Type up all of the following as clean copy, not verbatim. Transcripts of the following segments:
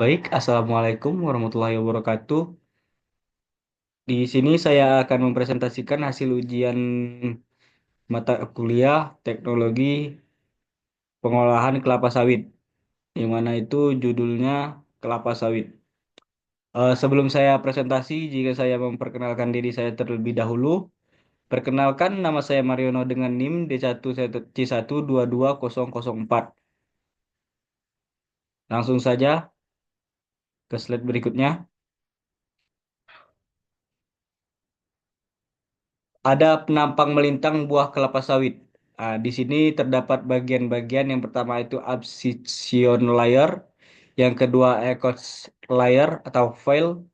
Baik, Assalamualaikum warahmatullahi wabarakatuh. Di sini saya akan mempresentasikan hasil ujian mata kuliah teknologi pengolahan kelapa sawit, yang mana itu judulnya kelapa sawit. Sebelum saya presentasi, jika saya memperkenalkan diri saya terlebih dahulu, perkenalkan nama saya Mariono dengan NIM D1C122004. Langsung saja ke slide berikutnya. Ada penampang melintang buah kelapa sawit. Di sini terdapat bagian-bagian yang pertama itu abscission layer, yang kedua Ecots layer atau veil,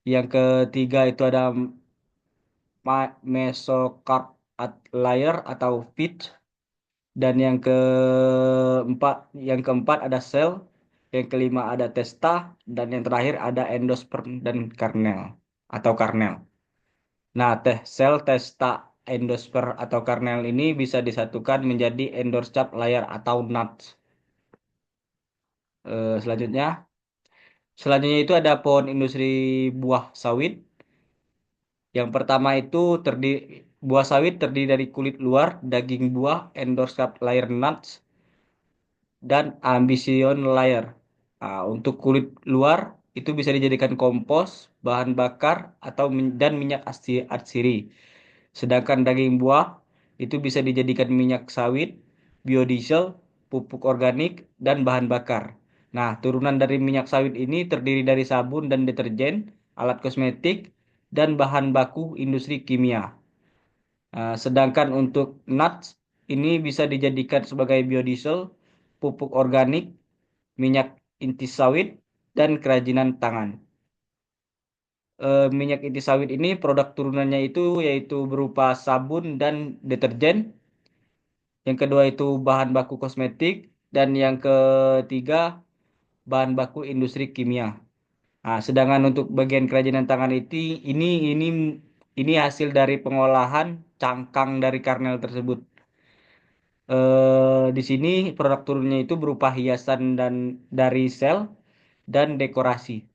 yang ketiga itu ada mesocarp layer atau pitch, dan yang keempat ada cell, yang kelima ada testa, dan yang terakhir ada endosperm dan kernel atau karnel. Nah, sel testa endosper atau karnel ini bisa disatukan menjadi endoscap layar atau nuts. Selanjutnya, itu ada pohon industri buah sawit. Yang pertama itu buah sawit terdiri dari kulit luar, daging buah, endoscap layer nuts, dan ambition layer. Untuk kulit luar itu bisa dijadikan kompos, bahan bakar, dan minyak atsiri. Sedangkan daging buah itu bisa dijadikan minyak sawit, biodiesel, pupuk organik, dan bahan bakar. Nah, turunan dari minyak sawit ini terdiri dari sabun dan deterjen, alat kosmetik, dan bahan baku industri kimia. Sedangkan untuk nuts ini bisa dijadikan sebagai biodiesel, pupuk organik, minyak inti sawit, dan kerajinan tangan. Minyak inti sawit ini produk turunannya itu yaitu berupa sabun dan deterjen. Yang kedua itu bahan baku kosmetik, dan yang ketiga bahan baku industri kimia. Sedangkan untuk bagian kerajinan tangan ini ini ini hasil dari pengolahan cangkang dari karnel tersebut. Di sini produk turunnya itu berupa hiasan dan dari sel dan dekorasi.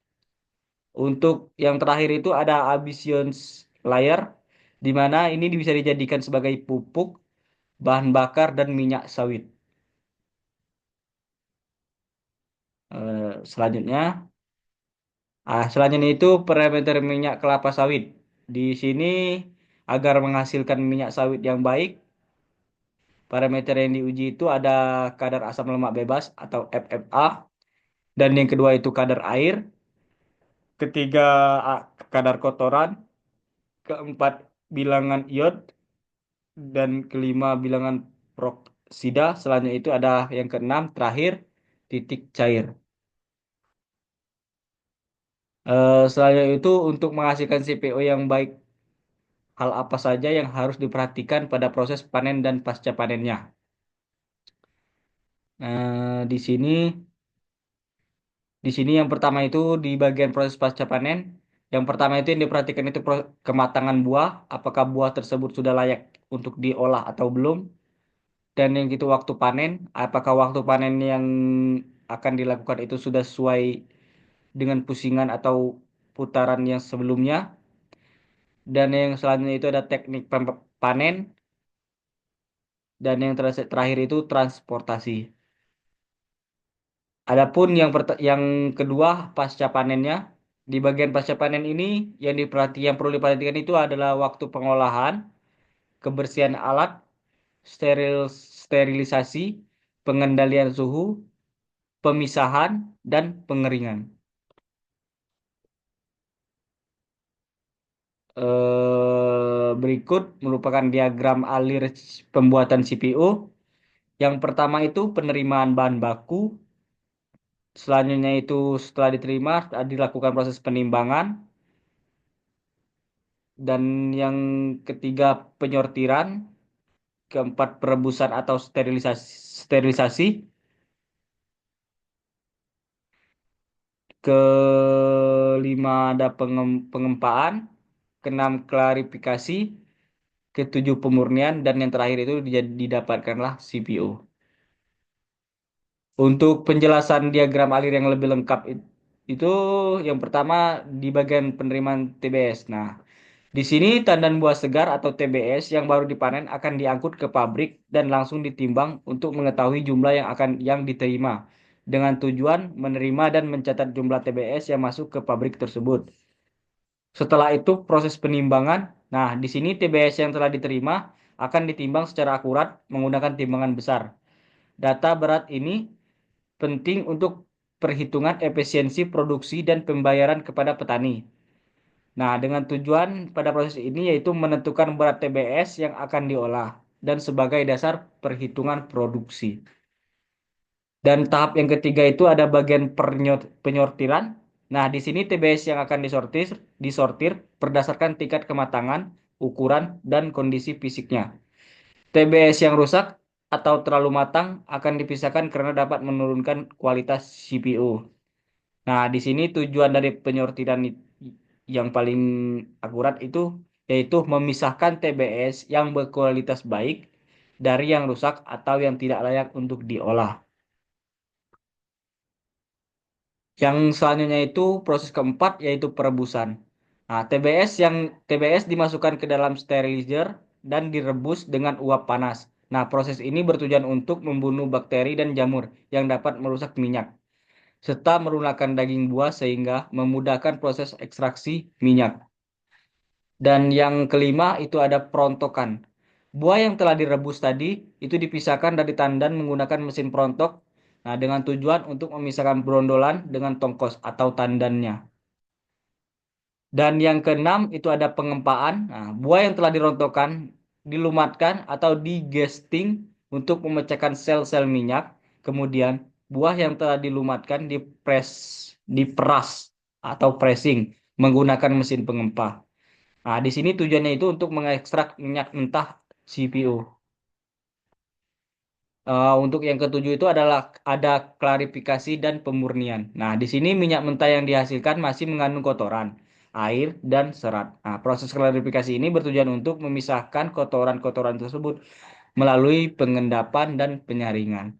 Untuk yang terakhir itu ada Ambitions layer, di mana ini bisa dijadikan sebagai pupuk, bahan bakar, dan minyak sawit. Selanjutnya, selanjutnya itu parameter minyak kelapa sawit. Di sini agar menghasilkan minyak sawit yang baik, parameter yang diuji itu ada kadar asam lemak bebas atau FFA, dan yang kedua itu kadar air, ketiga kadar kotoran, keempat bilangan iod, dan kelima bilangan proksida. Selanjutnya itu ada yang keenam terakhir titik cair. Selanjutnya itu untuk menghasilkan CPO yang baik, hal apa saja yang harus diperhatikan pada proses panen dan pasca panennya. Di sini yang pertama itu di bagian proses pasca panen. Yang pertama itu yang diperhatikan itu kematangan buah, apakah buah tersebut sudah layak untuk diolah atau belum. Dan yang itu waktu panen, apakah waktu panen yang akan dilakukan itu sudah sesuai dengan pusingan atau putaran yang sebelumnya. Dan yang selanjutnya itu ada teknik panen, dan yang terakhir itu transportasi. Adapun yang kedua pasca panennya, di bagian pasca panen ini yang perlu diperhatikan itu adalah waktu pengolahan, kebersihan alat, sterilisasi, pengendalian suhu, pemisahan, dan pengeringan. Berikut merupakan diagram alir pembuatan CPU. Yang pertama itu penerimaan bahan baku. Selanjutnya itu setelah diterima dilakukan proses penimbangan. Dan yang ketiga penyortiran. Keempat perebusan atau sterilisasi. Kelima ada pengempaan. Keenam klarifikasi. Ketujuh pemurnian. Dan yang terakhir itu didapatkanlah CPU. Untuk penjelasan diagram alir yang lebih lengkap, Itu yang pertama di bagian penerimaan TBS. Nah, di sini tandan buah segar atau TBS yang baru dipanen akan diangkut ke pabrik dan langsung ditimbang untuk mengetahui jumlah yang diterima dengan tujuan menerima dan mencatat jumlah TBS yang masuk ke pabrik tersebut. Setelah itu proses penimbangan. Nah, di sini TBS yang telah diterima akan ditimbang secara akurat menggunakan timbangan besar. Data berat ini penting untuk perhitungan efisiensi produksi dan pembayaran kepada petani. Nah, dengan tujuan pada proses ini yaitu menentukan berat TBS yang akan diolah dan sebagai dasar perhitungan produksi. Dan tahap yang ketiga itu ada bagian penyortiran. Nah, di sini TBS yang akan disortir berdasarkan tingkat kematangan, ukuran, dan kondisi fisiknya. TBS yang rusak atau terlalu matang akan dipisahkan karena dapat menurunkan kualitas CPU. Nah, di sini tujuan dari penyortiran yang paling akurat itu yaitu memisahkan TBS yang berkualitas baik dari yang rusak atau yang tidak layak untuk diolah. Yang selanjutnya itu proses keempat yaitu perebusan. Nah, TBS dimasukkan ke dalam sterilizer dan direbus dengan uap panas. Nah, proses ini bertujuan untuk membunuh bakteri dan jamur yang dapat merusak minyak, serta melunakkan daging buah sehingga memudahkan proses ekstraksi minyak. Dan yang kelima itu ada perontokan. Buah yang telah direbus tadi itu dipisahkan dari tandan menggunakan mesin perontok. Nah, dengan tujuan untuk memisahkan brondolan dengan tongkos atau tandannya. Dan yang keenam itu ada pengempaan. Nah, buah yang telah dirontokkan dilumatkan atau digesting untuk memecahkan sel-sel minyak. Kemudian buah yang telah dilumatkan diperas atau pressing menggunakan mesin pengempah. Nah, di sini tujuannya itu untuk mengekstrak minyak mentah CPU. Untuk yang ketujuh itu adalah ada klarifikasi dan pemurnian. Nah, di sini minyak mentah yang dihasilkan masih mengandung kotoran, air, dan serat. Nah, proses klarifikasi ini bertujuan untuk memisahkan kotoran-kotoran tersebut melalui pengendapan dan penyaringan.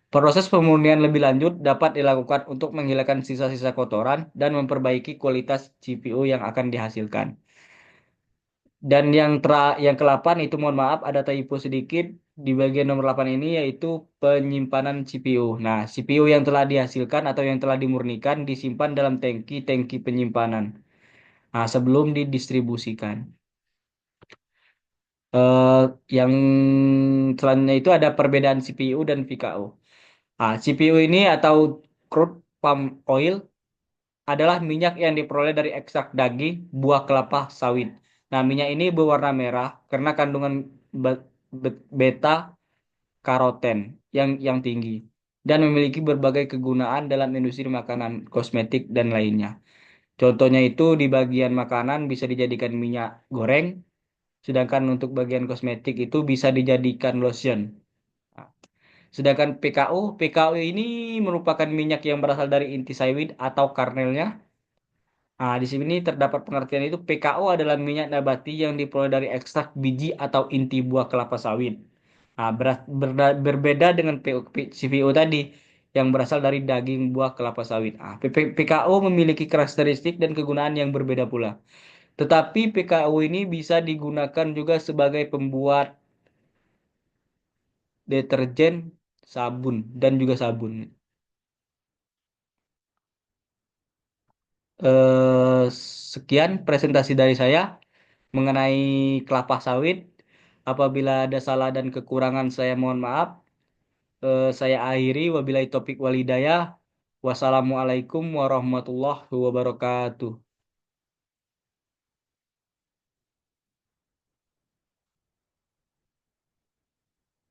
Proses pemurnian lebih lanjut dapat dilakukan untuk menghilangkan sisa-sisa kotoran dan memperbaiki kualitas CPU yang akan dihasilkan. Dan yang ke-8 itu mohon maaf ada typo sedikit di bagian nomor 8 ini yaitu penyimpanan CPU. Nah, CPU yang telah dihasilkan atau yang telah dimurnikan disimpan dalam tangki-tangki penyimpanan. Nah, sebelum didistribusikan. Eh, yang selanjutnya itu ada perbedaan CPU dan VKO. Nah, CPU ini atau crude palm oil adalah minyak yang diperoleh dari ekstrak daging buah kelapa sawit. Nah, minyak ini berwarna merah karena kandungan beta karoten yang tinggi dan memiliki berbagai kegunaan dalam industri makanan, kosmetik, dan lainnya. Contohnya itu di bagian makanan bisa dijadikan minyak goreng, sedangkan untuk bagian kosmetik itu bisa dijadikan lotion. Nah, sedangkan PKU ini merupakan minyak yang berasal dari inti sawit atau kernelnya. Nah, di sini terdapat pengertian itu PKO adalah minyak nabati yang diperoleh dari ekstrak biji atau inti buah kelapa sawit. Nah, berbeda dengan CVO tadi yang berasal dari daging buah kelapa sawit. PKO memiliki karakteristik dan kegunaan yang berbeda pula. Tetapi PKO ini bisa digunakan juga sebagai pembuat deterjen, sabun, dan juga sabun. Eh, Sekian presentasi dari saya mengenai kelapa sawit. Apabila ada salah dan kekurangan saya mohon maaf. Saya akhiri wabillahi taufiq walhidayah. Wassalamualaikum warahmatullahi wabarakatuh.